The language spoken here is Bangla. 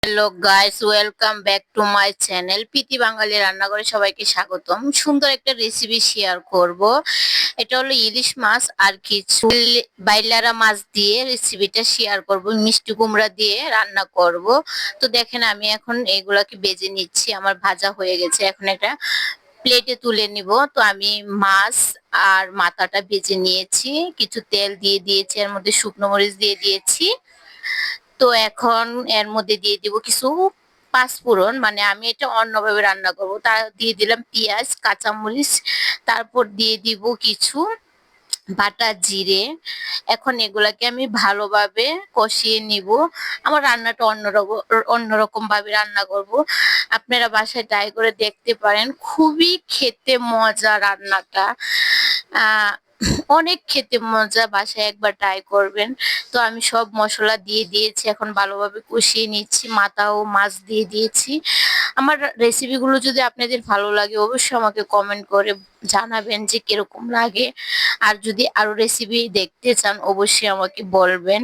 Hello guys, welcome back to my channel Preeti Bangali রান্নাঘরে সবাইকে স্বাগতম। সুন্দর একটা রেসিপি শেয়ার করব। এটা হলো ইলিশ মাছ আর কিছু বাইলারা মাছ দিয়ে রেসিপিটা শেয়ার করব। মিষ্টি কুমড়া দিয়ে রান্না করব। তো দেখেন আমি এখন এগুলাকে বেজে নিচ্ছি। আমার ভাজা হয়ে গেছে, এখন এটা প্লেটে তুলে নিব। তো আমি মাছ আর মাথাটা ভেজে নিয়েছি, কিছু তেল দিয়ে দিয়েছি, এর মধ্যে শুকনো মরিচ দিয়ে দিয়েছি। তো এখন এর মধ্যে দিয়ে দিব কিছু পাঁচফোড়ন, মানে আমি এটা অন্যভাবে রান্না করব। তার দিয়ে দিলাম পেঁয়াজ, কাঁচামরিচ, তারপর দিয়ে দিব কিছু বাটা জিরে। এখন এগুলাকে আমি ভালোভাবে কষিয়ে নিব। আমার রান্নাটা অন্যরকম ভাবে রান্না করব। আপনারা বাসায় ট্রাই করে দেখতে পারেন, খুবই খেতে মজা রান্নাটা। আহ অনেক খেতে মজা, বাসায় একবার ট্রাই করবেন। তো আমি সব মশলা দিয়ে দিয়েছি, এখন ভালোভাবে কষিয়ে নিচ্ছি, মাথা ও মাছ দিয়ে দিয়েছি। আমার রেসিপিগুলো যদি আপনাদের ভালো লাগে অবশ্যই আমাকে কমেন্ট করে জানাবেন যে কিরকম লাগে। আর যদি আরো রেসিপি দেখতে চান অবশ্যই আমাকে বলবেন।